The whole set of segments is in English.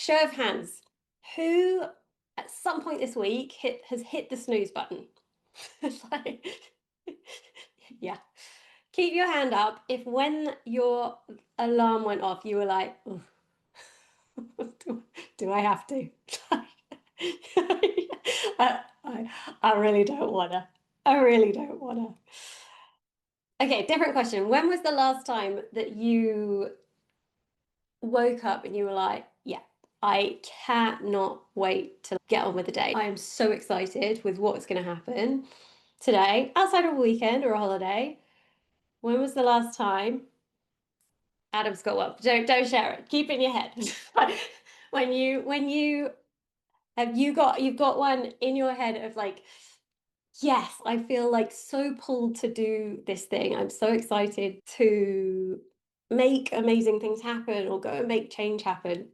show of hands, who at some point this week has hit the snooze button? It's like, yeah. Keep your hand up if when your alarm went off, you were like, do I have to? I really don't wanna. I really don't wanna. Okay, different question. When was the last time that you woke up and you were like, yeah, I cannot wait to get on with the day. I am so excited with what's going to happen today, outside of a weekend or a holiday. When was the last time? Adam's got one. Don't share it. Keep it in your head. When you have you've got one in your head of like, yes, I feel like so pulled to do this thing. I'm so excited to make amazing things happen or go and make change happen.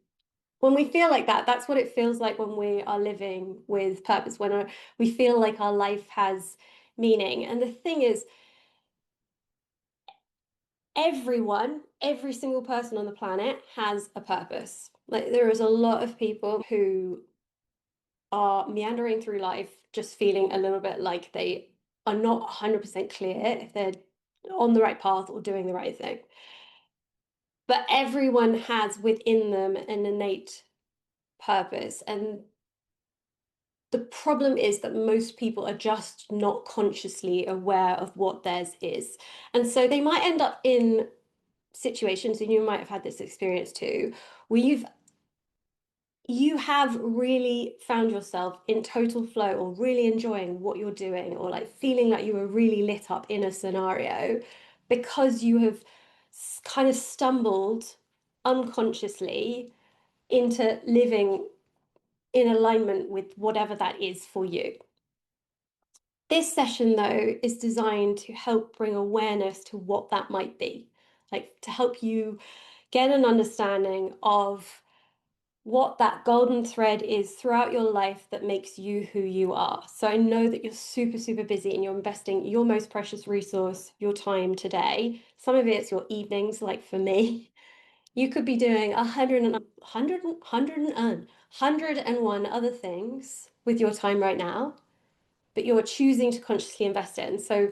When we feel like that, that's what it feels like when we are living with purpose, when we feel like our life has meaning. And the thing is, every single person on the planet has a purpose. Like there is a lot of people who are meandering through life just feeling a little bit like they are not 100% clear if they're on the right path or doing the right thing. But everyone has within them an innate purpose. And the problem is that most people are just not consciously aware of what theirs is. And so they might end up in situations, and you might have had this experience too, where you have really found yourself in total flow or really enjoying what you're doing or like feeling like you were really lit up in a scenario because you have kind of stumbled unconsciously into living in alignment with whatever that is for you. This session, though, is designed to help bring awareness to what that might be, like to help you get an understanding of what that golden thread is throughout your life that makes you who you are. So I know that you're super, super busy and you're investing your most precious resource, your time today. Some of it's your evenings, like for me. You could be doing 101 other things with your time right now, but you're choosing to consciously invest in. So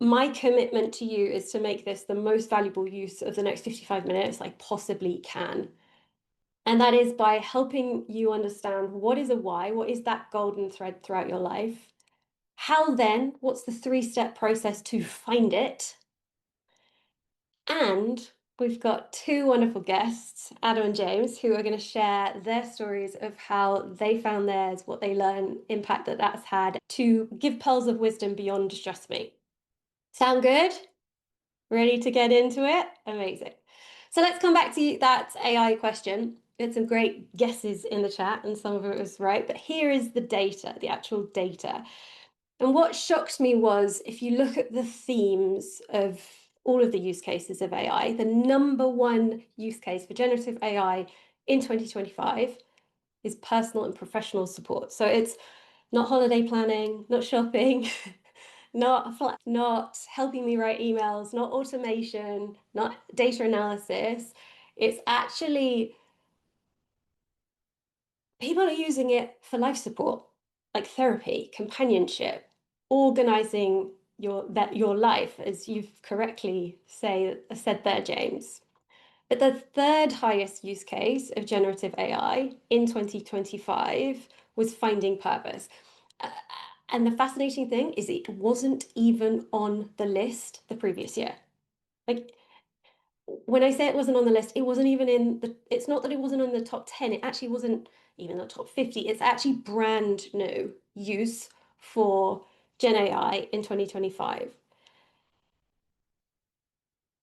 my commitment to you is to make this the most valuable use of the next 55 minutes I possibly can. And that is by helping you understand what is a why, what is that golden thread throughout your life? How then, what's the three-step process to find it? And we've got two wonderful guests, Adam and James, who are going to share their stories of how they found theirs, what they learned, impact that that's had, to give pearls of wisdom beyond just me. Sound good? Ready to get into it? Amazing. So let's come back to that AI question. We had some great guesses in the chat, and some of it was right, but here is the data, the actual data. And what shocked me was if you look at the themes of all of the use cases of AI, the number one use case for generative AI in 2025 is personal and professional support. So it's not holiday planning, not shopping, not helping me write emails, not automation, not data analysis. It's actually people are using it for life support, like therapy, companionship, organizing your life, as you've correctly said there, James. But the third highest use case of generative AI in 2025 was finding purpose. Uh, and the fascinating thing is it wasn't even on the list the previous year. Like when I say it wasn't on the list, it wasn't even it's not that it wasn't on the top 10, it actually wasn't even the top 50. It's actually brand new use for Gen AI in 2025.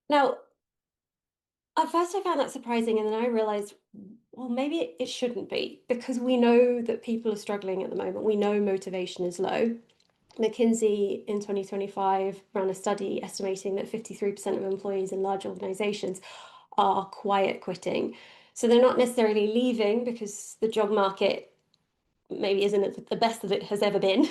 Now, at first I found that surprising, and then I realized, well, maybe it shouldn't be, because we know that people are struggling at the moment. We know motivation is low. McKinsey in 2025 ran a study estimating that 53% of employees in large organizations are quiet quitting. So they're not necessarily leaving because the job market maybe isn't the best that it has ever been.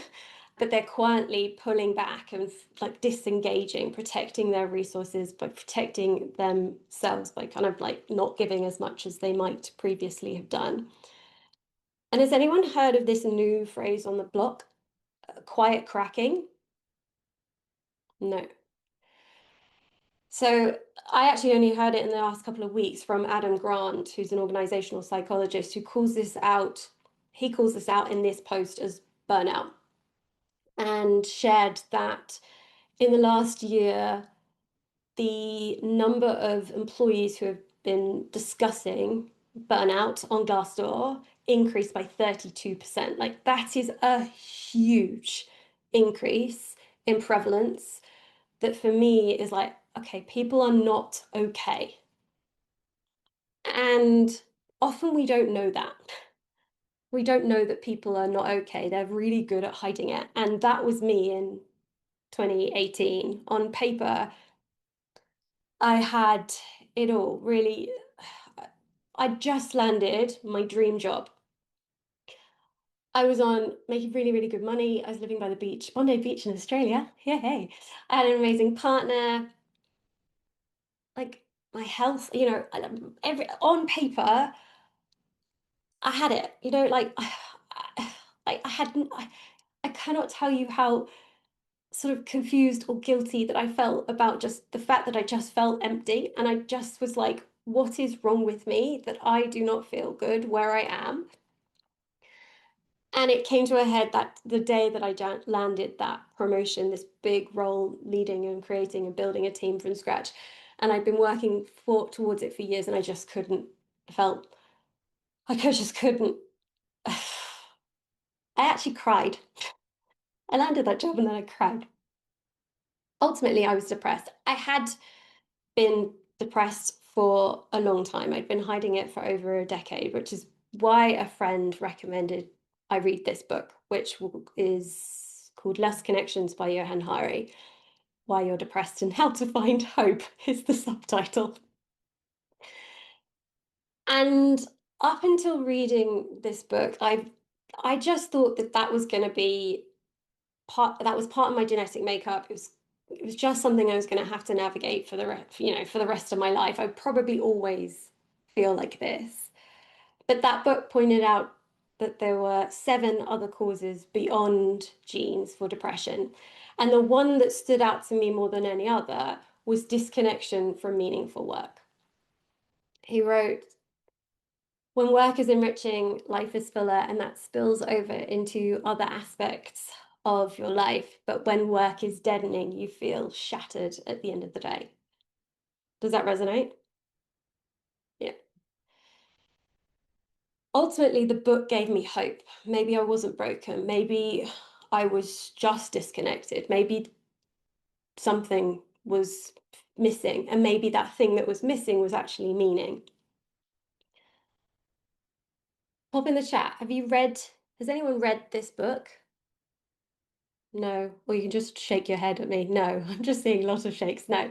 but they're quietly pulling back and like disengaging, protecting their resources by protecting themselves by kind of like not giving as much as they might previously have done. And has anyone heard of this new phrase on the block, quiet cracking? No. So I actually only heard it in the last couple of weeks from Adam Grant, who's an organizational psychologist, who calls this out. He calls this out in this post as burnout, and shared that in the last year, the number of employees who have been discussing burnout on Glassdoor increased by 32%. Like that is a huge increase in prevalence that for me is like, okay, people are not okay. And often we don't know that. We don't know that people are not okay. They're really good at hiding it. And that was me in 2018. On paper, I had it all really. I just landed my dream job. I was on making really, really good money. I was living by the beach, Bondi Beach in Australia. Yeah, hey. I had an amazing partner. Like my health, every on paper, I had it. I hadn't. I cannot tell you how sort of confused or guilty that I felt about just the fact that I just felt empty. And I just was like, what is wrong with me that I do not feel good where I am? And it came to a head that the day that I landed that promotion, this big role leading and creating and building a team from scratch. And I'd been working towards it for years and I just couldn't, I felt like I just couldn't. I actually cried. I landed that job and then I cried. Ultimately, I was depressed. I had been depressed for a long time. I'd been hiding it for over a decade, which is why a friend recommended I read this book, which is called Less Connections by Johan Hari. Why You're Depressed and How to Find Hope is the subtitle. And up until reading this book, I just thought that that was going to be that was part of my genetic makeup. It was just something I was going to have to navigate for for the rest of my life. I probably always feel like this. But that book pointed out that there were 7 other causes beyond genes for depression. And the one that stood out to me more than any other was disconnection from meaningful work. He wrote, when work is enriching, life is fuller, and that spills over into other aspects of your life. But when work is deadening, you feel shattered at the end of the day. Does that resonate? Yeah. Ultimately, the book gave me hope. Maybe I wasn't broken. Maybe I was just disconnected. Maybe something was missing. And maybe that thing that was missing was actually meaning. Pop in the chat. Has anyone read this book? No. Or you can just shake your head at me. No, I'm just seeing a lot of shakes. No.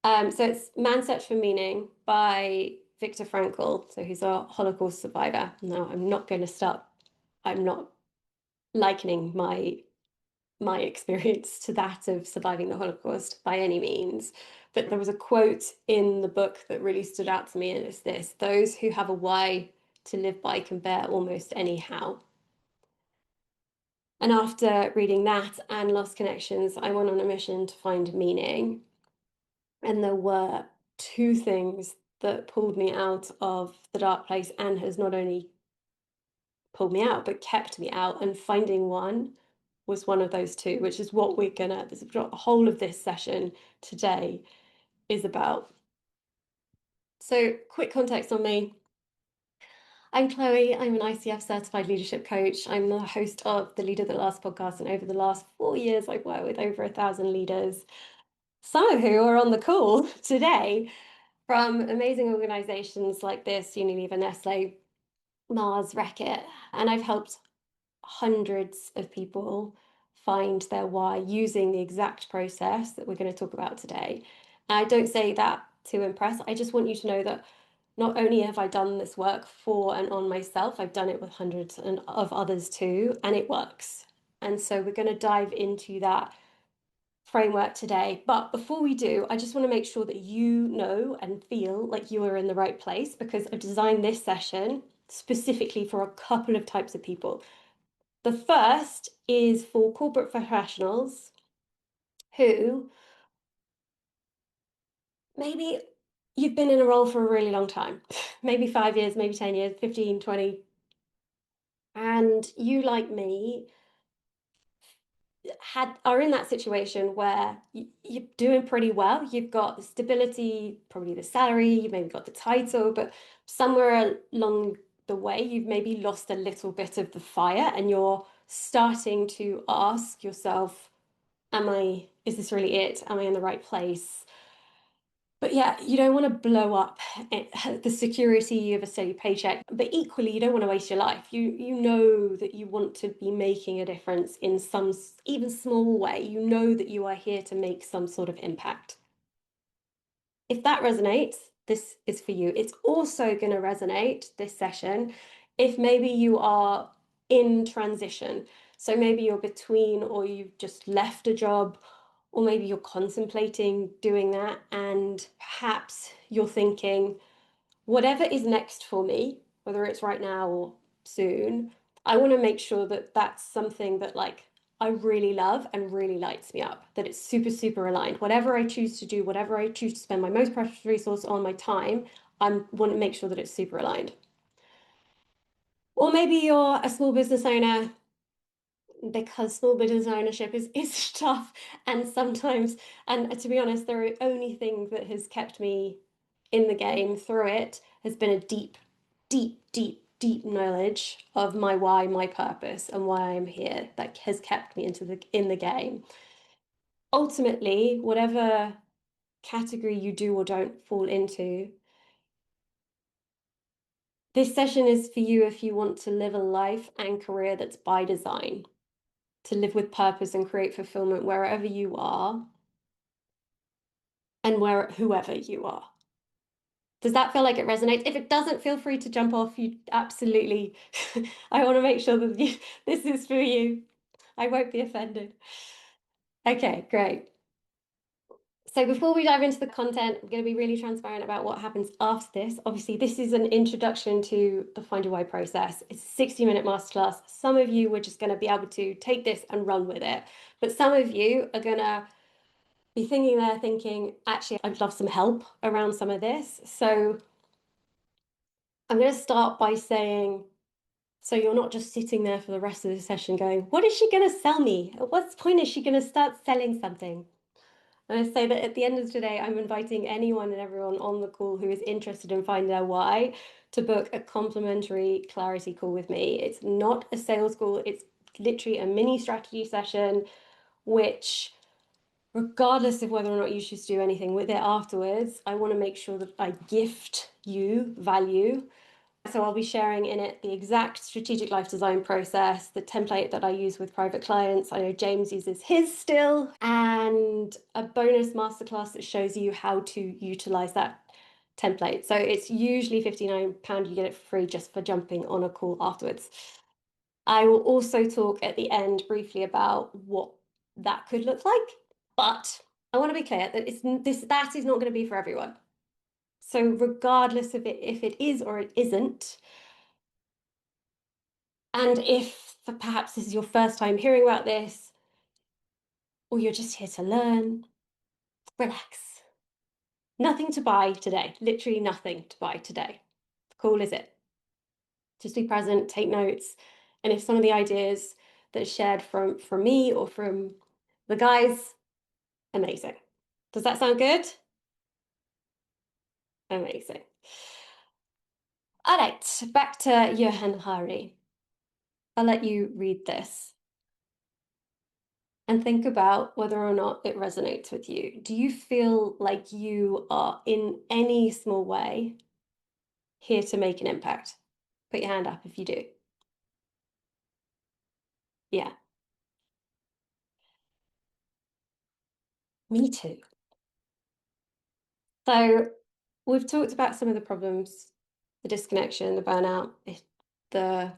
So it's Man's Search for Meaning by Viktor Frankl. So he's a Holocaust survivor. No, I'm not going to start. I'm not likening my experience to that of surviving the Holocaust by any means. But there was a quote in the book that really stood out to me, and it's this: those who have a why to live by can bear almost any how. And after reading that and Lost Connections, I went on a mission to find meaning. And there were 2 things that pulled me out of the dark place and has not only pulled me out, but kept me out. And finding one was one of those 2, which is what the whole of this session today is about. So, quick context on me. I'm Chloe. I'm an ICF certified leadership coach. I'm the host of the Leader That Lasts podcast. And over the last 4 years, I've worked with over 1,000 leaders, some of who are on the call today, from amazing organizations like this, Unilever, Nestle, Mars, Reckitt. And I've helped hundreds of people find their why using the exact process that we're going to talk about today. And I don't say that to impress. I just want you to know that not only have I done this work for and on myself, I've done it with hundreds of others too, and it works. And so we're going to dive into that framework today. But before we do, I just want to make sure that you know and feel like you are in the right place because I've designed this session specifically for a couple of types of people. The first is for corporate professionals who maybe you've been in a role for a really long time, maybe 5 years, maybe 10 years, 15, 20, and you, like me, are in that situation where you're doing pretty well. You've got the stability, probably the salary, you've maybe got the title, but somewhere along the way, you've maybe lost a little bit of the fire and you're starting to ask yourself, is this really it? Am I in the right place? But yeah, you don't want to blow up the security of a steady paycheck, but equally, you don't want to waste your life. You know that you want to be making a difference in some even small way. You know that you are here to make some sort of impact. If that resonates, this is for you. It's also going to resonate, this session, if maybe you are in transition. So maybe you're between or you've just left a job, or maybe you're contemplating doing that, and perhaps you're thinking, whatever is next for me, whether it's right now or soon, I want to make sure that that's something that like I really love and really lights me up, that it's super, super aligned. Whatever I choose to do, whatever I choose to spend my most precious resource on, my time, I want to make sure that it's super aligned. Or maybe you're a small business owner, because small business ownership is tough, and sometimes, and to be honest, the only thing that has kept me in the game through it has been a deep, deep, deep, deep knowledge of my why, my purpose, and why I'm here, that has kept me in the game. Ultimately, whatever category you do or don't fall into, this session is for you if you want to live a life and career that's by design, to live with purpose and create fulfillment wherever you are and whoever you are. Does that feel like it resonates? If it doesn't, feel free to jump off. You absolutely, I want to make sure that this is for you. I won't be offended. Okay, great. So before we dive into the content, I'm going to be really transparent about what happens after this. Obviously, this is an introduction to the Find Your Why process. It's a 60-minute masterclass. Some of you were just going to be able to take this and run with it. But some of you are going to be thinking, actually, I'd love some help around some of this. So I'm going to start by saying, so you're not just sitting there for the rest of the session going, what is she going to sell me? At what point is she going to start selling something? And I say that at the end of today, I'm inviting anyone and everyone on the call who is interested in finding their why to book a complimentary clarity call with me. It's not a sales call. It's literally a mini strategy session, which, regardless of whether or not you choose to do anything with it afterwards, I want to make sure that I gift you value. So I'll be sharing in it the exact strategic life design process, the template that I use with private clients. I know James uses his still, and a bonus masterclass that shows you how to utilize that template. So it's usually £59. You get it for free just for jumping on a call afterwards. I will also talk at the end briefly about what that could look like, but I want to be clear that that is not going to be for everyone. So regardless of it, if it is or it isn't, and if perhaps this is your first time hearing about this, or you're just here to learn, relax. Nothing to buy today, literally nothing to buy today. Cool, is it? Just be present, take notes. And if some of the ideas that are shared from me or from the guys, amazing. Does that sound good? Amazing. All right, back to Johan Hari. I'll let you read this and think about whether or not it resonates with you. Do you feel like you are in any small way here to make an impact? Put your hand up if you do. Yeah, me too. So we've talked about some of the problems, the disconnection, the burnout, the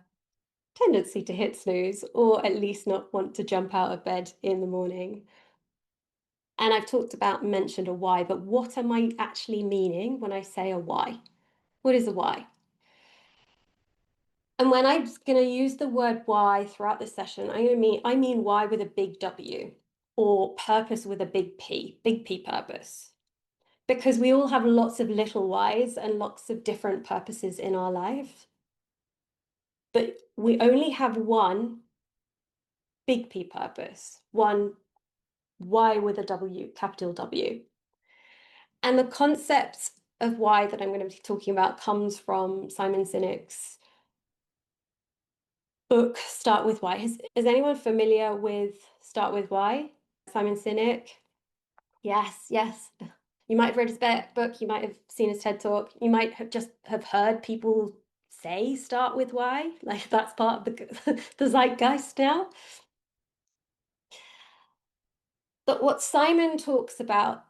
tendency to hit snooze or at least not want to jump out of bed in the morning. And I've talked about, mentioned a why, but what am I actually meaning when I say a why? What is a why? And when I'm going to use the word why throughout this session, I mean why with a big W or purpose with a big P purpose. Because we all have lots of little whys and lots of different purposes in our life. But we only have one big P purpose, one why with a W, capital W. And the concept of why that I'm going to be talking about comes from Simon Sinek's book, Start With Why. Is anyone familiar with Start With Why? Simon Sinek? Yes, yes. You might have read his book, you might have seen his TED Talk, you might have just have heard people say start with why. Like that's part of the zeitgeist now. But what Simon talks about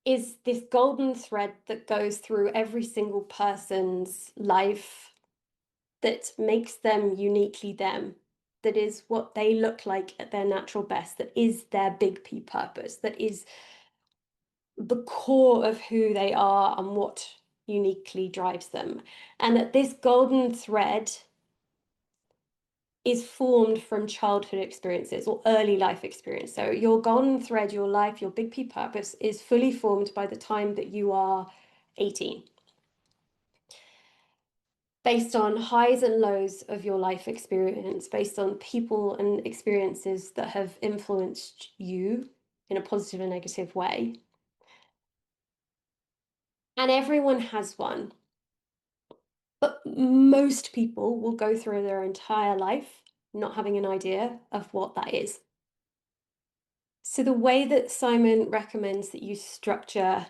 is this golden thread that goes through every single person's life that makes them uniquely them, that is what they look like at their natural best, that is their big P purpose, that is the core of who they are and what uniquely drives them. And that this golden thread is formed from childhood experiences or early life experience. So your golden thread, your life, your big P purpose is fully formed by the time that you are 18. Based on highs and lows of your life experience, based on people and experiences that have influenced you in a positive and negative way. And everyone has one. But most people will go through their entire life not having an idea of what that is. So the way that Simon recommends that you structure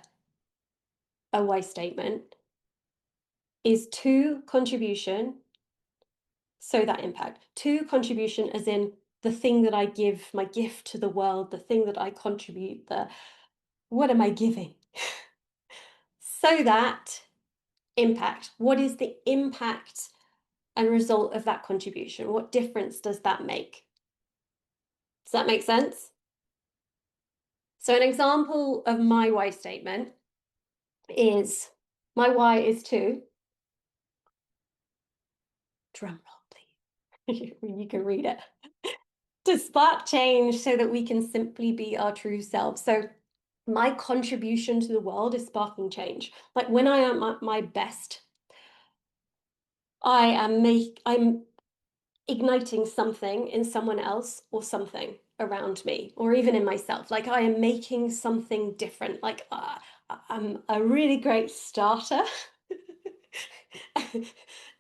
a why statement is to contribution, so that impact. To contribution as in the thing that I give, my gift to the world, the thing that I contribute, what am I giving? So that impact, what is the impact and result of that contribution? What difference does that make? Does that make sense? So an example of my why statement is, my why is to, drum roll please, you can read it, to spark change so that we can simply be our true selves. So my contribution to the world is sparking change. Like when I am at my best, I'm igniting something in someone else or something around me or even in myself. Like I am making something different. Like I'm a really great starter.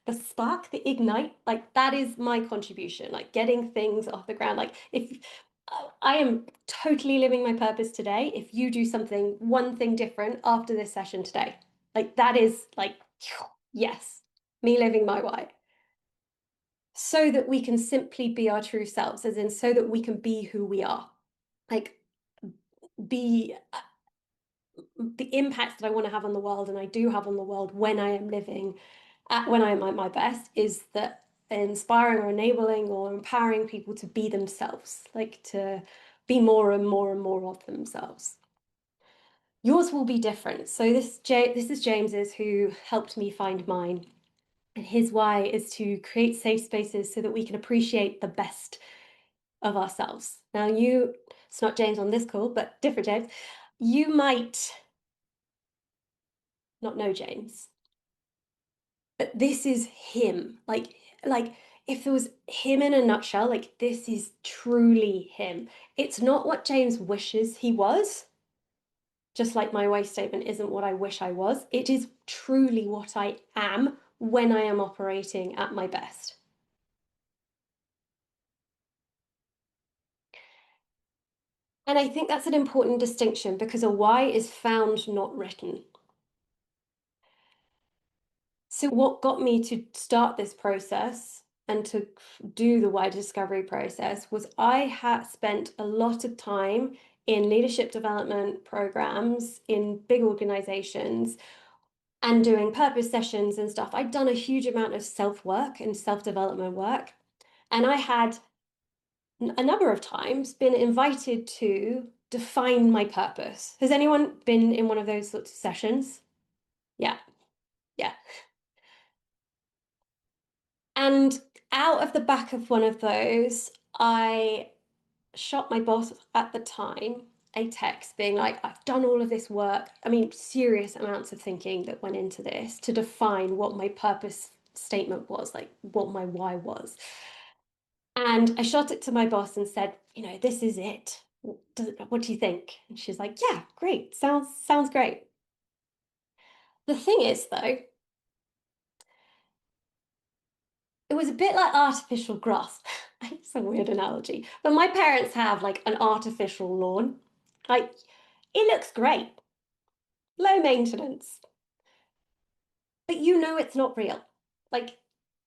The spark, the ignite, like that is my contribution, like getting things off the ground. Like if I am totally living my purpose today, if you do something, one thing different after this session today, like that is like, yes, me living my why. So that we can simply be our true selves, as in so that we can be who we are. Like be the impact that I want to have on the world, and I do have on the world when I am living when I am at my best, is that inspiring or enabling or empowering people to be themselves, like to be more and more and more of themselves. Yours will be different. So this is James's, who helped me find mine. And his why is to create safe spaces so that we can appreciate the best of ourselves. Now it's not James on this call, but different James. You might not know James, but this is him. Like if there was him in a nutshell, like this is truly him. It's not what James wishes he was, just like my why statement isn't what I wish I was. It is truly what I am when I am operating at my best. And I think that's an important distinction because a why is found, not written. So what got me to start this process and to do the why discovery process was I had spent a lot of time in leadership development programs in big organizations and doing purpose sessions and stuff, I'd done a huge amount of self work and self development work. And I had a number of times been invited to define my purpose. Has anyone been in one of those sorts of sessions? Yeah, yeah. And out of the back of one of those, I shot my boss at the time a text being like, I've done all of this work. I mean, serious amounts of thinking that went into this to define what my purpose statement was, like what my why was. And I shot it to my boss and said, this is it. What do you think? And she's like, yeah, great. Sounds great. The thing is, though, it was a bit like artificial grass. It's a weird analogy, but my parents have like an artificial lawn. Like, it looks great, low maintenance, but it's not real. Like,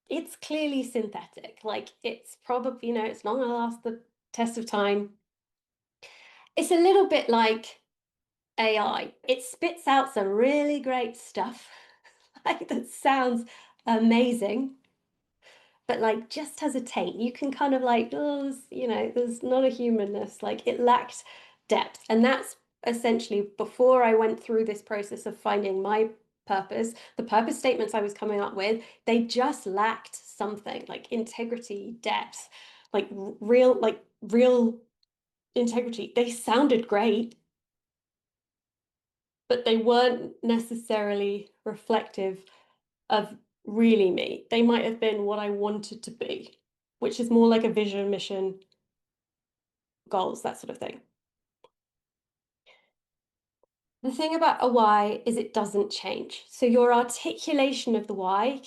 it's clearly synthetic. Like, it's probably, it's not going to last the test of time. It's a little bit like AI. It spits out some really great stuff, like that sounds amazing, but like just has a taint. You can kind of like, oh, there's not a humanness. Like it lacked depth. And that's essentially before I went through this process of finding my purpose, the purpose statements I was coming up with, they just lacked something like integrity, depth, like real integrity. They sounded great, but they weren't necessarily reflective of really me. They might have been what I wanted to be, which is more like a vision, mission, goals, that sort of thing. The thing about a why is it doesn't change. So your articulation of the why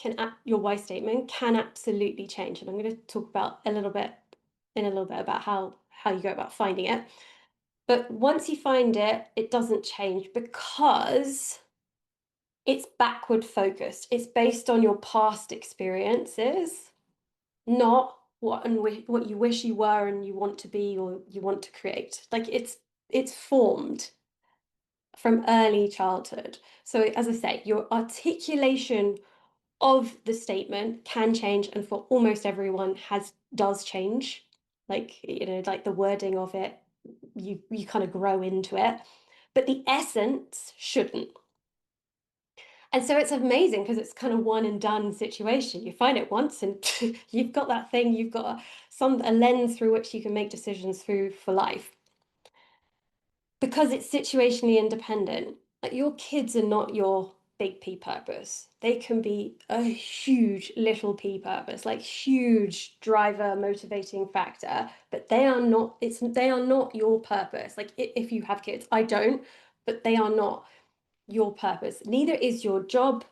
your why statement can absolutely change. And I'm going to talk about in a little bit about how you go about finding it. But once you find it, it doesn't change because it's backward focused. It's based on your past experiences, not what you wish you were and you want to be or you want to create. Like it's formed from early childhood. So as I say, your articulation of the statement can change, and for almost everyone does change. Like like the wording of it, you kind of grow into it, but the essence shouldn't. And so it's amazing because it's kind of one and done situation. You find it once and you've got that thing, you've got a lens through which you can make decisions through for life. Because it's situationally independent. Like your kids are not your big P purpose. They can be a huge little P purpose, like huge driver motivating factor, but they are not your purpose. Like if you have kids, I don't, but they are not your purpose. Neither is your job,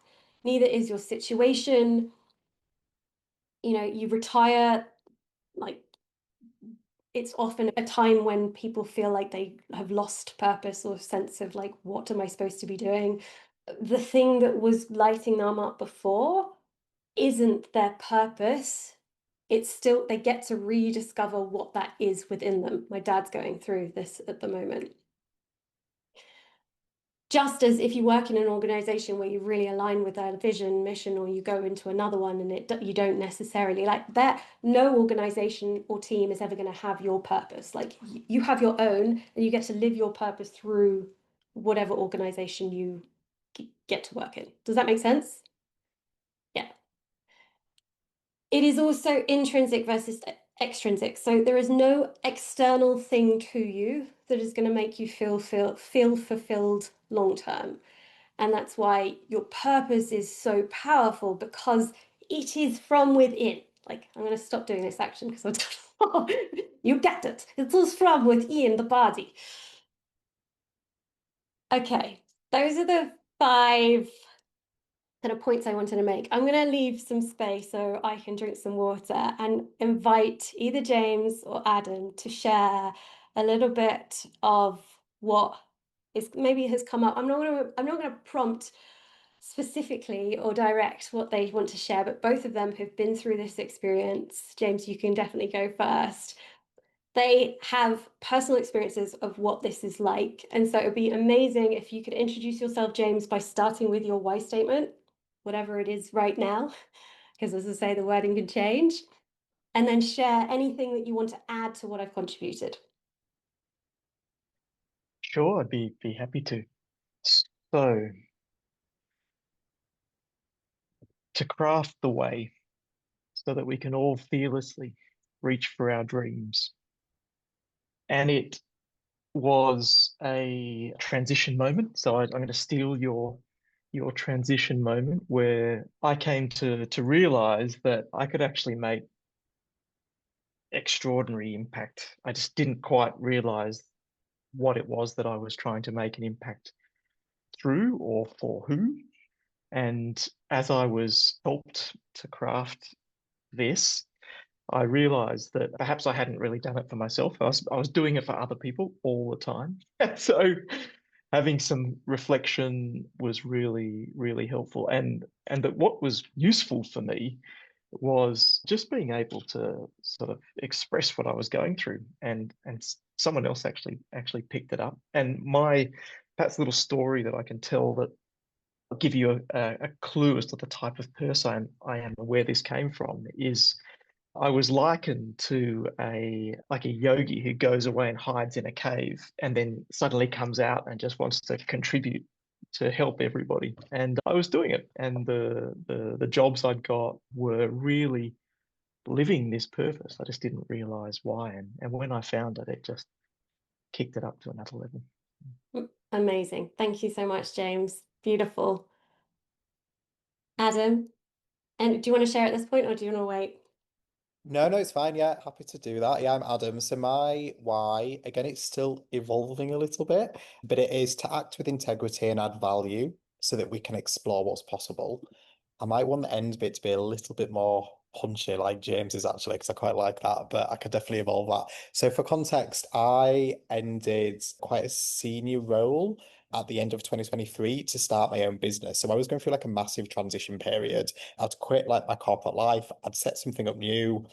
neither is your situation. You retire, like it's often a time when people feel like they have lost purpose or sense of like, what am I supposed to be doing? The thing that was lighting them up before isn't their purpose. It's still, they get to rediscover what that is within them. My dad's going through this at the moment. Just as if you work in an organization where you really align with their vision, mission, or you go into another one and you don't necessarily like that, no organization or team is ever going to have your purpose. Like you have your own, and you get to live your purpose through whatever organization you get to work in. Does that make sense? Yeah. It is also intrinsic versus extrinsic. So there is no external thing to you that is going to make you feel fulfilled long term. And that's why your purpose is so powerful because it is from within. Like, I'm going to stop doing this action because you get it. It is from within the body. Okay, those are the 5 kind of points I wanted to make. I'm going to leave some space so I can drink some water and invite either James or Adam to share a little bit of what is maybe has come up. I'm not going to prompt specifically or direct what they want to share, but both of them have been through this experience. James, you can definitely go first. They have personal experiences of what this is like. And so it would be amazing if you could introduce yourself, James, by starting with your why statement, whatever it is right now, because as I say, the wording can change, and then share anything that you want to add to what I've contributed. Sure, I'd be happy to. So, to craft the way so that we can all fearlessly reach for our dreams. And it was a transition moment. So I'm going to steal your transition moment where I came to realize that I could actually make extraordinary impact. I just didn't quite realize what it was that I was trying to make an impact through or for who. And as I was helped to craft this, I realized that perhaps I hadn't really done it for myself. I was doing it for other people all the time. So having some reflection was really, really helpful. And that what was useful for me was just being able to sort of express what I was going through, and someone else actually picked it up. And my perhaps little story that I can tell that will give you a clue as to the type of person I am and where this came from is I was likened to a yogi who goes away and hides in a cave and then suddenly comes out and just wants to contribute to help everybody. And I was doing it, and the jobs I'd got were really living this purpose. I just didn't realize why. And when I found it, it just kicked it up to another level. Amazing. Thank you so much, James. Beautiful. Adam, and do you want to share at this point or do you want to wait? No, no, it's fine. Yeah, happy to do that. Yeah, I'm Adam. So my why, again, it's still evolving a little bit, but it is to act with integrity and add value so that we can explore what's possible. I might want the end bit to be a little bit more punchy, like James is actually, because I quite like that, but I could definitely evolve that. So for context, I ended quite a senior role at the end of 2023 to start my own business. So I was going through like a massive transition period. I'd quit like my corporate life. I'd set something up new.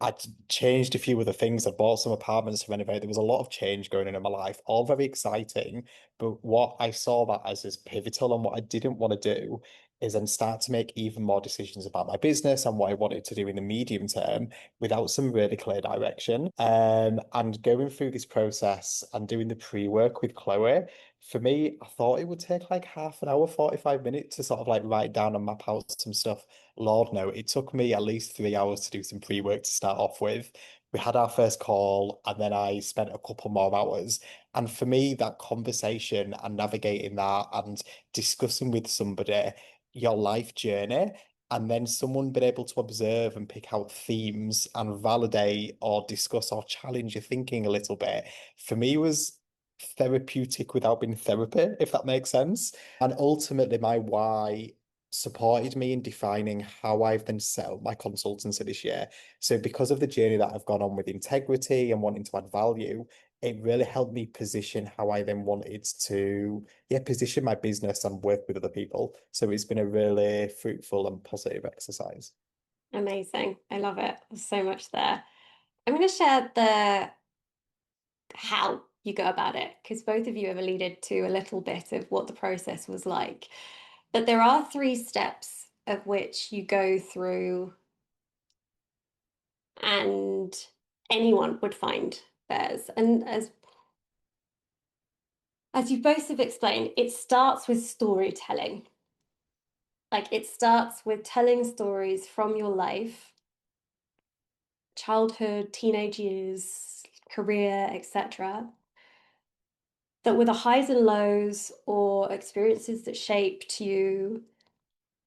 I'd changed a few other things. I'd bought some apartments to renovate. There was a lot of change going on in my life, all very exciting. But what I saw that as pivotal and what I didn't want to do is then start to make even more decisions about my business and what I wanted to do in the medium term without some really clear direction. And going through this process and doing the pre-work with Chloe, for me, I thought it would take like half an hour, 45 minutes to sort of like write down and map out some stuff. Lord, no, it took me at least 3 hours to do some pre-work to start off with. We had our first call and then I spent a couple more hours. And for me, that conversation and navigating that and discussing with somebody your life journey and then someone being able to observe and pick out themes and validate or discuss or challenge your thinking a little bit, for me was therapeutic without being therapy, if that makes sense. And ultimately, my why supported me in defining how I've then set up my consultancy this year. So because of the journey that I've gone on with integrity and wanting to add value, it really helped me position how I then wanted to, yeah, position my business and work with other people. So it's been a really fruitful and positive exercise. Amazing. I love it. There's so much there. I'm going to share the how you go about it because both of you have alluded to a little bit of what the process was like. But there are three steps of which you go through, and anyone would find theirs. And as you both have explained, it starts with storytelling. Like it starts with telling stories from your life, childhood, teenage years, career, etc., that were the highs and lows or experiences that shaped you.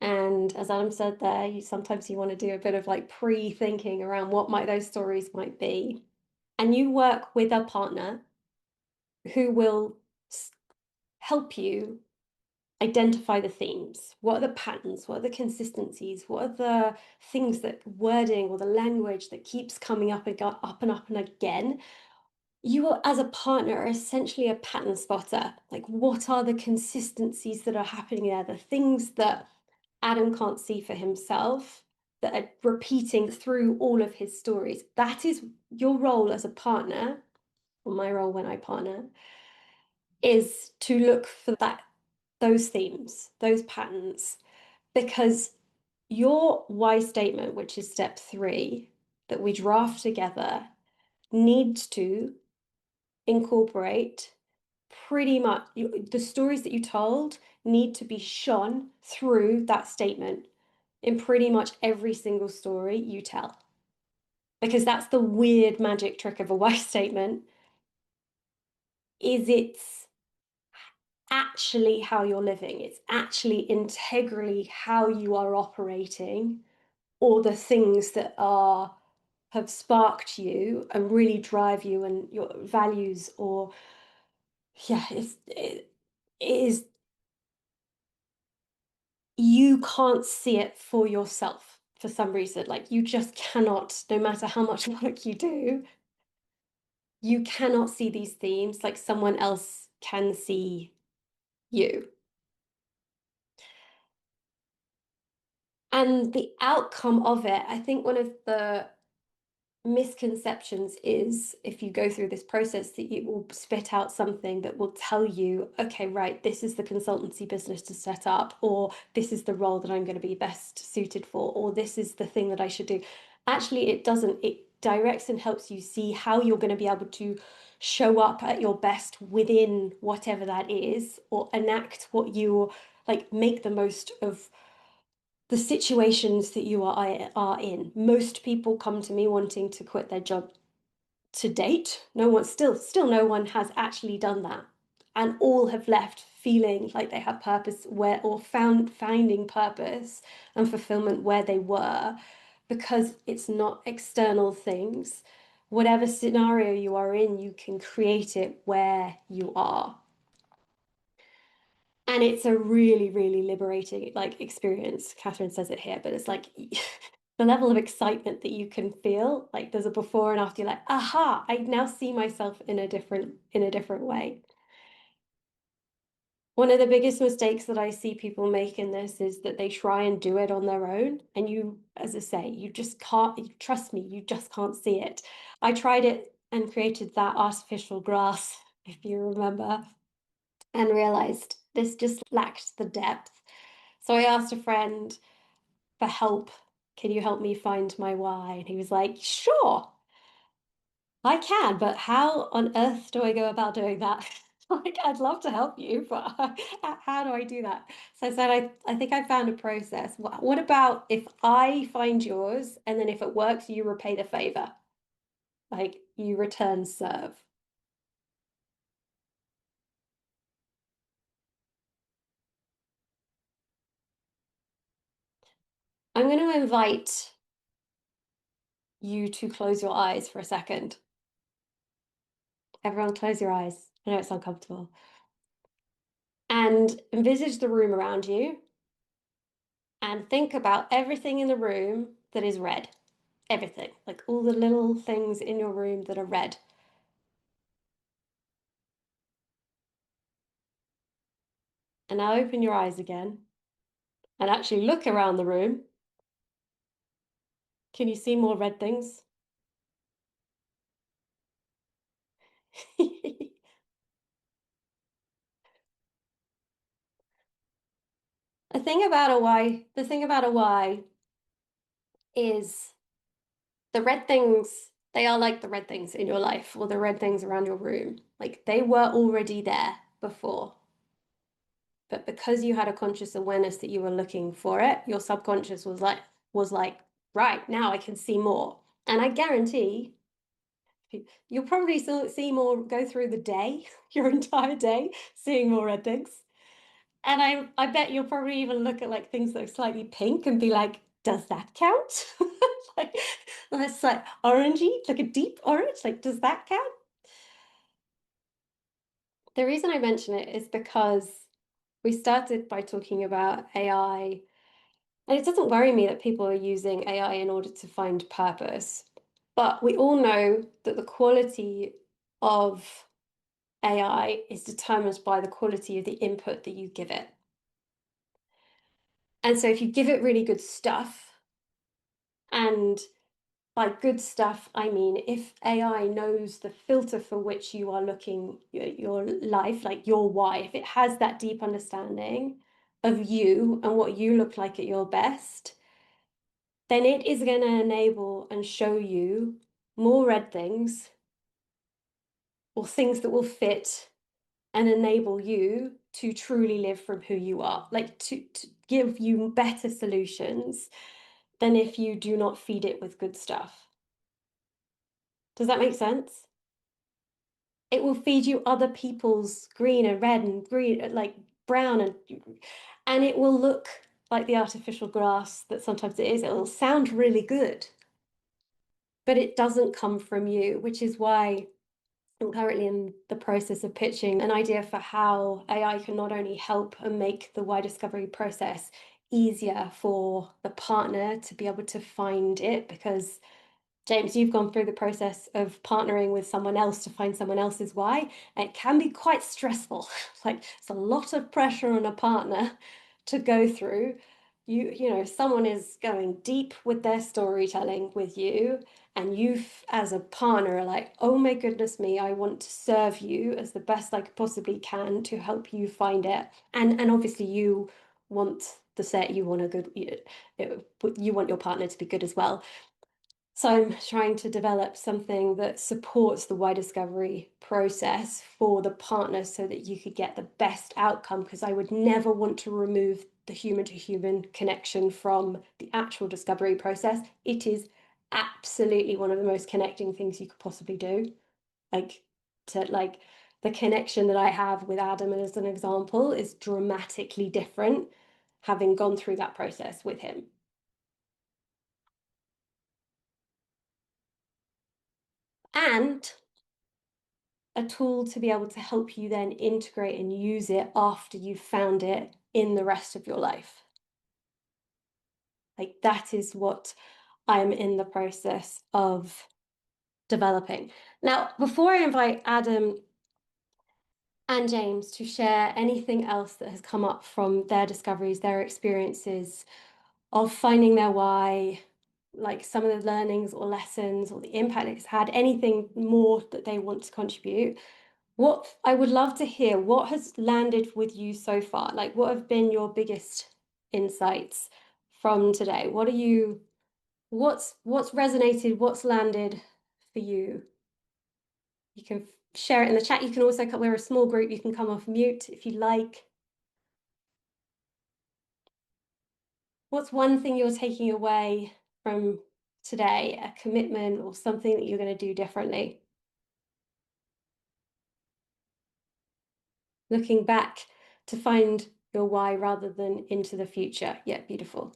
And as Adam said there, sometimes you want to do a bit of like pre-thinking around what might those stories might be. And you work with a partner who will help you identify the themes. What are the patterns? What are the consistencies? What are the things that wording or the language that keeps coming up and up and up and again? You are, as a partner, are essentially a pattern spotter. Like, what are the consistencies that are happening there? The things that Adam can't see for himself that are repeating through all of his stories. That is your role as a partner, or my role when I partner, is to look for those themes, those patterns, because your why statement, which is step 3, that we draft together, needs to incorporate pretty much the stories that you told need to be shone through that statement in pretty much every single story you tell. Because that's the weird magic trick of a why statement, is it's actually how you're living. It's actually integrally how you are operating, or the things that have sparked you and really drive you and your values, or yeah, it is, you can't see it for yourself for some reason. Like, you just cannot, no matter how much work you do, you cannot see these themes like someone else can see you. And the outcome of it, I think one of the misconceptions is, if you go through this process, that you will spit out something that will tell you, okay, right, this is the consultancy business to set up, or this is the role that I'm going to be best suited for, or this is the thing that I should do. Actually, it doesn't. It directs and helps you see how you're going to be able to show up at your best within whatever that is, or enact what you like, make the most of the situations that you are in. Most people come to me wanting to quit their job to date. No one, still no one has actually done that. And all have left feeling like they have purpose where, or finding purpose and fulfillment where they were, because it's not external things. Whatever scenario you are in, you can create it where you are. And it's a really, really liberating like experience. Catherine says it here, but it's like the level of excitement that you can feel. Like, there's a before and after. You're like, aha, I now see myself in a different way. One of the biggest mistakes that I see people make in this is that they try and do it on their own. And you, as I say, you just can't, trust me, you just can't see it. I tried it and created that artificial grass, if you remember, and realized this just lacked the depth. So I asked a friend for help. Can you help me find my why? And he was like, sure, I can, but how on earth do I go about doing that? Like, I'd love to help you, but how do I do that? So I said, I think I found a process. What about if I find yours, and then if it works, you repay the favor? Like, you return serve. I'm going to invite you to close your eyes for a second. Everyone close your eyes. I know it's uncomfortable. And envisage the room around you, and think about everything in the room that is red. Everything, like all the little things in your room that are red. And now open your eyes again and actually look around the room. Can you see more red things? The thing about a why is the red things, they are like the red things in your life, or the red things around your room. Like, they were already there before. But because you had a conscious awareness that you were looking for it, your subconscious was like, right, now I can see more. And I guarantee you'll probably still see more, go through the day, your entire day, seeing more red things. And I bet you'll probably even look at like things that are slightly pink and be like, does that count? Like, that's like orangey, like a deep orange, like, does that count? The reason I mention it is because we started by talking about AI, and it doesn't worry me that people are using AI in order to find purpose. But we all know that the quality of AI is determined by the quality of the input that you give it. And so if you give it really good stuff, And by good stuff, I mean, if AI knows the filter for which you are looking your life, like your why, if it has that deep understanding of you and what you look like at your best, then it is going to enable and show you more red things or things that will fit and enable you to truly live from who you are, like to give you better solutions than if you do not feed it with good stuff. Does that make sense? It will feed you other people's green and red and green, like brown, and it will look like the artificial grass that sometimes it is. It will sound really good, but it doesn't come from you, which is why I'm currently in the process of pitching an idea for how AI can not only help and make the why discovery process easier for the partner to be able to find it, because James, you've gone through the process of partnering with someone else to find someone else's why, and it can be quite stressful. Like it's a lot of pressure on a partner to go through. You know, someone is going deep with their storytelling with you, and you as a partner are like, oh my goodness me, I want to serve you as the best I possibly can to help you find it. And obviously you want the set, you want a good, you want your partner to be good as well. So I'm trying to develop something that supports the why discovery process for the partner so that you could get the best outcome, because I would never want to remove the human to human connection from the actual discovery process. It is absolutely one of the most connecting things you could possibly do. Like the connection that I have with Adam, as an example, is dramatically different having gone through that process with him. And a tool to be able to help you then integrate and use it after you've found it in the rest of your life. Like that is what I'm in the process of developing. Now, before I invite Adam and James to share anything else that has come up from their discoveries, their experiences of finding their why, like some of the learnings or lessons or the impact it's had, anything more that they want to contribute, what I would love to hear, what has landed with you so far? Like, what have been your biggest insights from today? What's resonated, what's landed for you? You can share it in the chat. You can also come, we're a small group, you can come off mute if you like. What's one thing you're taking away from today, a commitment or something that you're going to do differently? Looking back to find your why rather than into the future. Yeah, beautiful.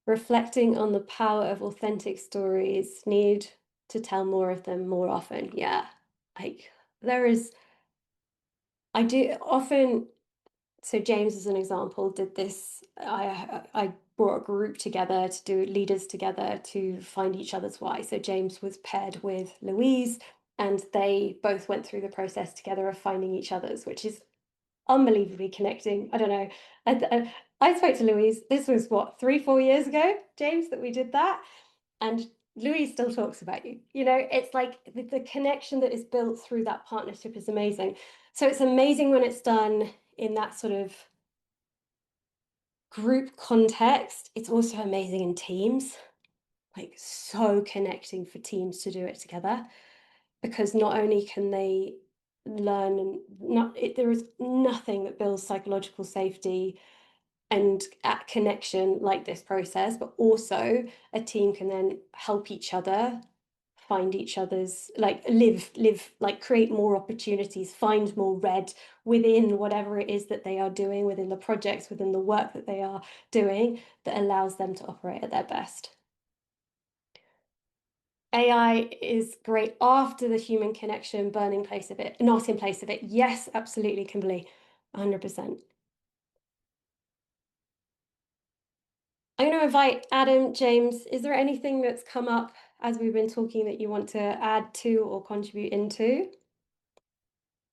Reflecting on the power of authentic stories, need to tell more of them more often. Yeah, like I do often. So James, as an example, did this. I brought a group together to do leaders together to find each other's why. So James was paired with Louise, and they both went through the process together of finding each other's, which is unbelievably connecting. I don't know. I spoke to Louise. This was what, 3-4 years ago, James, that we did that, and Louise still talks about you. You know, it's like the connection that is built through that partnership is amazing. So it's amazing when it's done in that sort of group context. It's also amazing in teams, like so connecting for teams to do it together, because not only can they learn and there is nothing that builds psychological safety and at connection like this process, but also a team can then help each other find each other's, like live like create more opportunities, find more red within whatever it is that they are doing, within the projects, within the work that they are doing, that allows them to operate at their best. AI is great after the human connection, burning place of it, not in place of it. Yes, absolutely, Kimberly, 100%. I'm going to invite Adam, James. Is there anything that's come up as we've been talking that you want to add to or contribute into?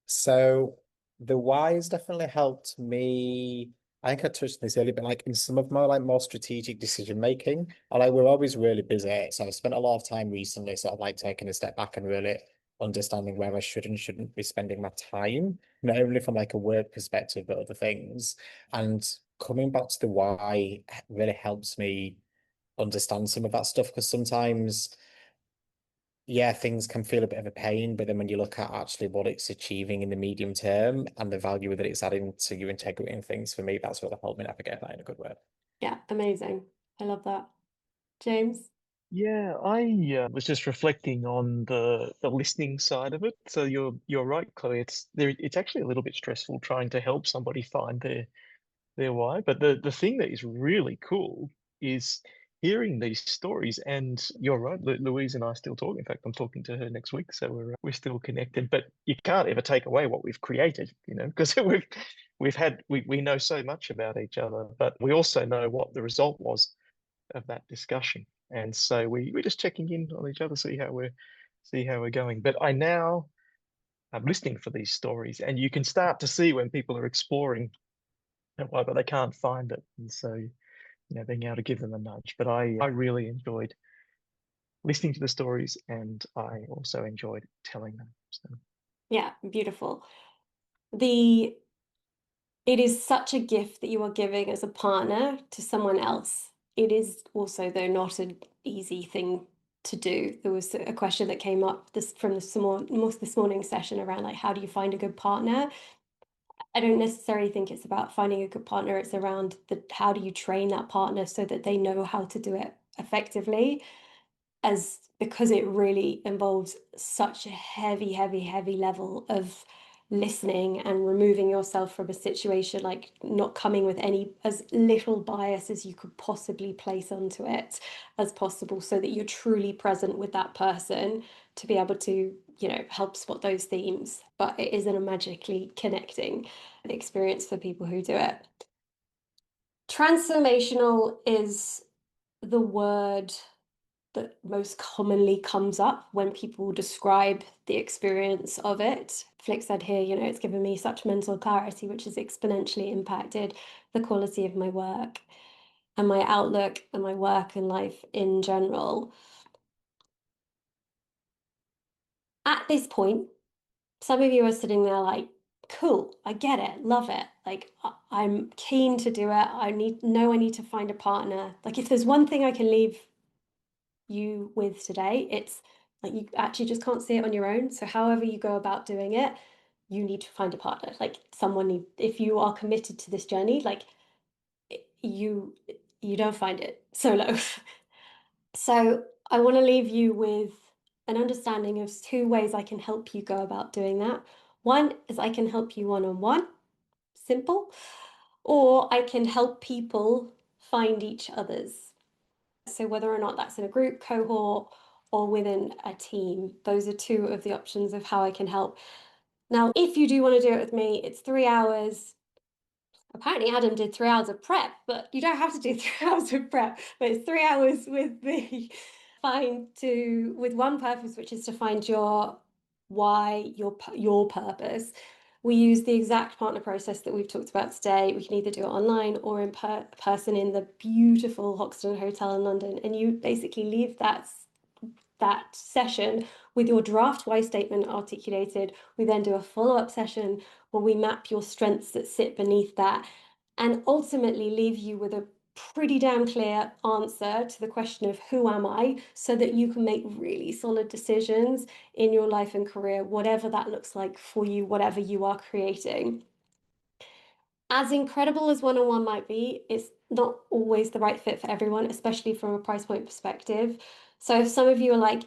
So the why has definitely helped me I think I touched on this earlier, but like in some of my like more strategic decision making, I like we're always really busy. So I've spent a lot of time recently, sort of like taking a step back and really understanding where I should and shouldn't be spending my time, not only from like a work perspective, but other things. And coming back to the why really helps me understand some of that stuff because sometimes yeah, things can feel a bit of a pain, but then when you look at actually what it's achieving in the medium term and the value that it's adding to your integrity and things, for me, that's what helped me navigate that in a good way. Yeah, amazing. I love that. James? Yeah, I was just reflecting on the listening side of it. So you're right, Chloe. It's actually a little bit stressful trying to help somebody find their why. But the thing that is really cool is hearing these stories. And you're right, Louise and I still talk. In fact, I'm talking to her next week, so we're still connected. But you can't ever take away what we've created, because we know so much about each other, but we also know what the result was of that discussion. And so we're just checking in on each other, see how we're going. But I'm listening for these stories, and you can start to see when people are exploring why, but they can't find it. And so, being able to give them a nudge. But I really enjoyed listening to the stories, and I also enjoyed telling them. So. Yeah, beautiful. It is such a gift that you are giving as a partner to someone else. It is also, though, not an easy thing to do. There was a question that came up from this morning session around like, how do you find a good partner? I don't necessarily think it's about finding a good partner. It's around how do you train that partner so that they know how to do it effectively, because it really involves such a heavy, heavy, heavy level of listening and removing yourself from a situation, like not coming with as little bias as you could possibly place onto it as possible, so that you're truly present with that person to be able to, help spot those themes. But it isn't a magically connecting experience for people who do it. Transformational is the word that most commonly comes up when people describe the experience of it. Flick said here, it's given me such mental clarity, which has exponentially impacted the quality of my work and my outlook and my work and life in general. At this point, some of you are sitting there like, cool, I get it, love it. Like, I'm keen to do it. I need to find a partner. Like, if there's one thing I can leave you with today, it's like you actually just can't see it on your own. So however you go about doing it, you need to find a partner. Like if you are committed to this journey, like you don't find it solo. So I want to leave you with an understanding of 2 ways I can help you go about doing that. One is I can help you one-on-one, simple, or I can help people find each other's. So whether or not that's in a group, cohort, or within a team, those are 2 of the options of how I can help. Now, if you do want to do it with me, it's 3 hours. Apparently Adam did 3 hours of prep, but you don't have to do 3 hours of prep, but it's 3 hours with me, with one purpose, which is to find your why, your purpose. We use the exact partner process that we've talked about today. We can either do it online or in person in the beautiful Hoxton Hotel in London. And you basically leave that session with your draft why statement articulated. We then do a follow-up session where we map your strengths that sit beneath that and ultimately leave you with a pretty damn clear answer to the question of who am I, so that you can make really solid decisions in your life and career, whatever that looks like for you, whatever you are creating. As incredible as one-on-one might be, it's not always the right fit for everyone, especially from a price point perspective. So if some of you are like,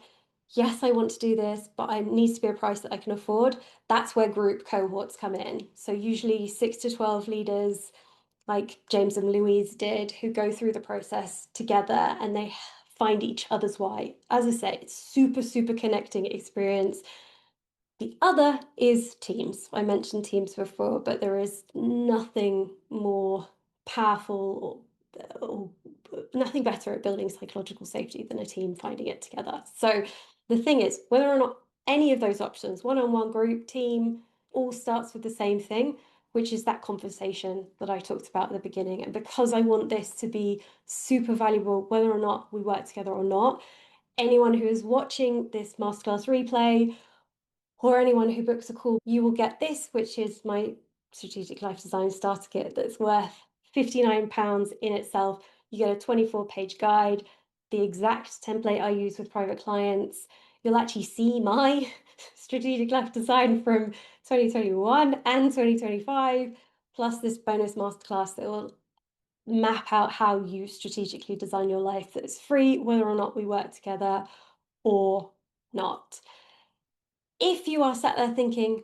yes, I want to do this, but it needs to be a price that I can afford, that's where group cohorts come in. So usually 6 to 12 leaders, like James and Louise did, who go through the process together and they find each other's why. As I say, it's super, super connecting experience. The other is teams. I mentioned teams before, but there is nothing more powerful or nothing better at building psychological safety than a team finding it together. So the thing is, whether or not any of those options, one-on-one, group, team, all starts with the same thing, which is that conversation that I talked about at the beginning. And because I want this to be super valuable, whether or not we work together or not, anyone who is watching this masterclass replay or anyone who books a call, you will get this, which is my strategic life design starter kit that's worth £59 in itself. You get a 24-page guide, the exact template I use with private clients. You'll actually see my strategic life design from 2021 and 2025, plus this bonus masterclass that will map out how you strategically design your life, that's free, whether or not we work together or not. If you are sat there thinking,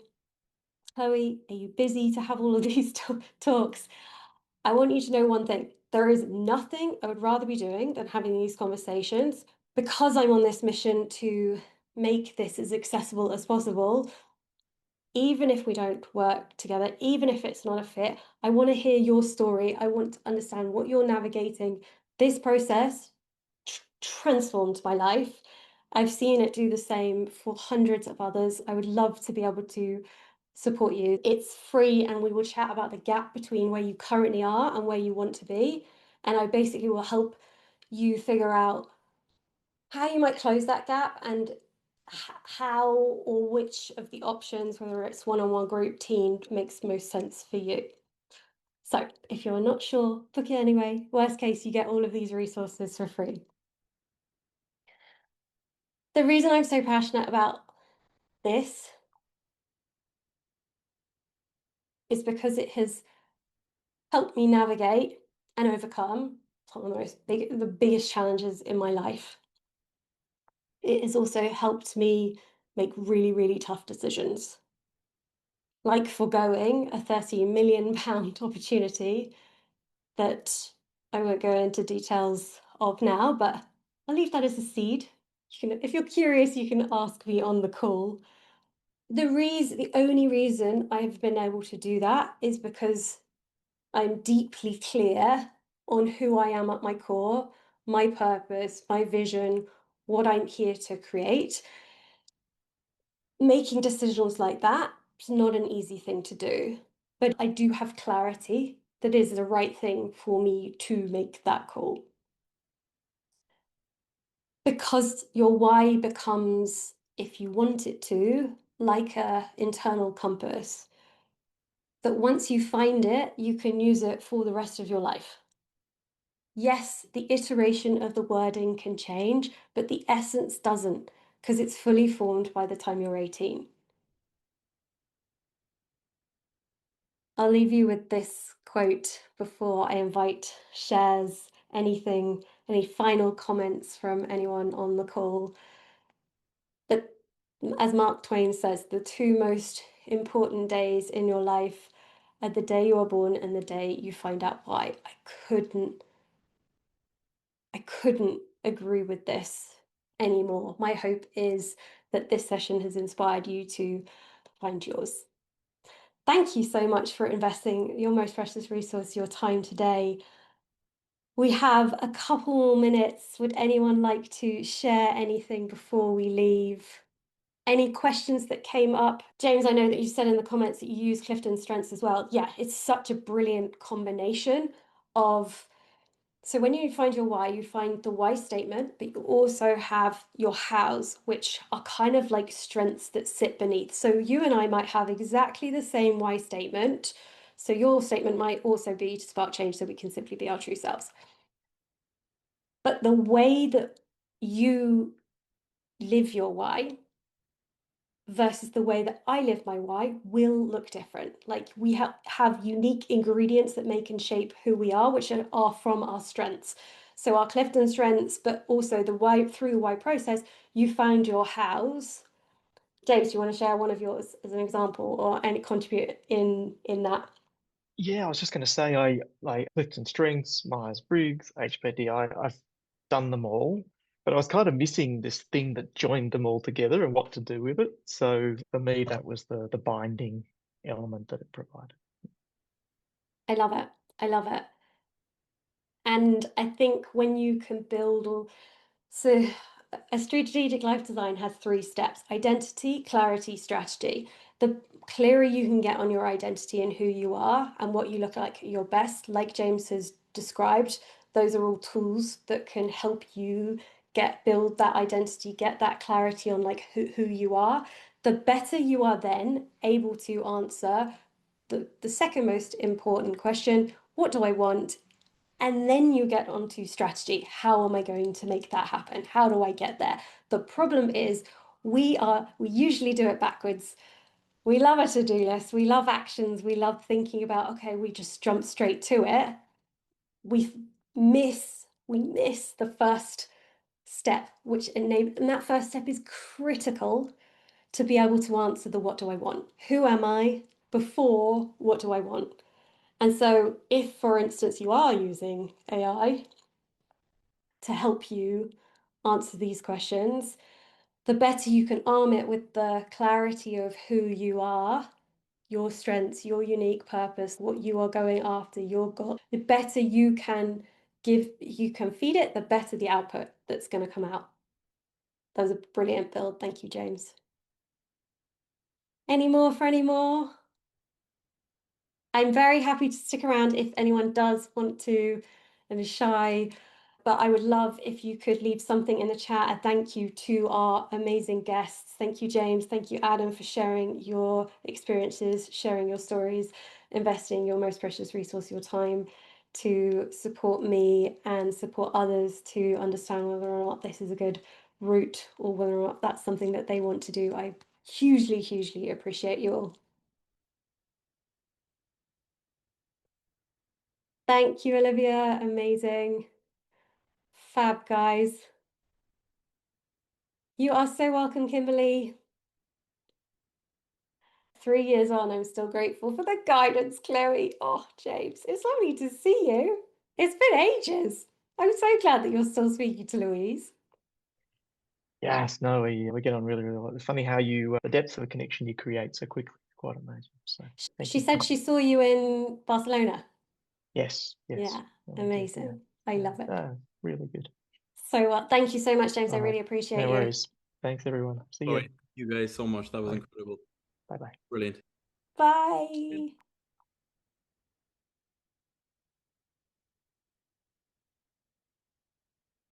Chloe, are you busy to have all of these talks? I want you to know one thing. There is nothing I would rather be doing than having these conversations, because I'm on this mission to make this as accessible as possible. Even if we don't work together, even if it's not a fit, I want to hear your story. I want to understand what you're navigating. This process transformed my life. I've seen it do the same for hundreds of others. I would love to be able to support you. It's free, and we will chat about the gap between where you currently are and where you want to be. And I basically will help you figure out how you might close that gap and how or which of the options, whether it's one-on-one, group, team, makes most sense for you. So if you're not sure, book it anyway. Worst case, you get all of these resources for free. The reason I'm so passionate about this is because it has helped me navigate and overcome some of the biggest challenges in my life. It has also helped me make really, really tough decisions, like foregoing a £30 million opportunity that I won't go into details of now, but I'll leave that as a seed. If you're curious, you can ask me on the call. The only reason I've been able to do that is because I'm deeply clear on who I am at my core, my purpose, my vision, what I'm here to create. Making decisions like that is not an easy thing to do, but I do have clarity that is the right thing for me to make that call. Because your why becomes, if you want it to, like an internal compass, that once you find it, you can use it for the rest of your life. Yes, the iteration of the wording can change, but the essence doesn't, because it's fully formed by the time you're 18. I'll leave you with this quote before I invite shares, anything, any final comments from anyone on the call. But as Mark Twain says, the two most important days in your life are the day you are born and the day you find out why. I couldn't agree with this anymore. My hope is that this session has inspired you to find yours. Thank you so much for investing your most precious resource, your time today. We have a couple more minutes. Would anyone like to share anything before we leave? Any questions that came up? James, I know that you said in the comments that you use Clifton's strengths as well. Yeah, it's such a brilliant combination of, so when you find your why, you find the why statement, but you also have your hows, which are kind of like strengths that sit beneath. So you and I might have exactly the same why statement. So your statement might also be to spark change so we can simply be our true selves. But the way that you live your why versus the way that I live my why will look different. Like we have unique ingredients that make and shape who we are, which are from our strengths. So our Clifton strengths, but also the why, through the why process, you found your hows. James, do you want to share one of yours as an example or any contribute in that? Yeah, I was just going to say, I like Clifton Strengths, Myers-Briggs, HPDI. I've done them all, but I was kind of missing this thing that joined them all together and what to do with it. So for me, that was the binding element that it provided. I love it. I love it. And I think when you can build so a strategic life design has 3 steps: identity, clarity, strategy. the clearer you can get on your identity and who you are and what you look like at your best, like James has described, those are all tools that can help you build that identity, get that clarity on like who you are. The better you are then able to answer the second most important question, what do I want? And then you get onto strategy. How am I going to make that happen? How do I get there? The problem is we usually do it backwards. We love a to-do list. We love actions. We love thinking about, okay, we just jump straight to it. We miss the first step, and that first step is critical to be able to answer the what do I want? Who am I before what do I want? And so if, for instance, you are using AI to help you answer these questions, the better you can arm it with the clarity of who you are, your strengths, your unique purpose, what you are going after, your goal, the better you can feed it, the better the output that's going to come out. That was a brilliant build. Thank you, James. Any more for any more? I'm very happy to stick around if anyone does want to and is shy, but I would love if you could leave something in the chat. A thank you to our amazing guests. Thank you, James. Thank you, Adam, for sharing your experiences, sharing your stories, investing your most precious resource, your time, to support me and support others to understand whether or not this is a good route or whether or not that's something that they want to do. I hugely, hugely appreciate you all. Thank you, Olivia. Amazing. Fab, guys. You are so welcome, Kimberly. 3 years on, I'm still grateful for the guidance, Chloe. Oh, James, it's lovely to see you. It's been ages. I'm so glad that you're still speaking to Louise. Yes, no, we get on really, really well. It's funny how the depth of a connection you create so quickly. Quite amazing. So thank She you. said she saw you in Barcelona. Yes, yes. Yeah, we did, amazing. I love it. Really good. So thank you so much, James. I All right. really appreciate No you. worries. Thanks, everyone. See you. All right. Thank you guys so much. That was Bye. incredible. Bye-bye. Brilliant. Bye.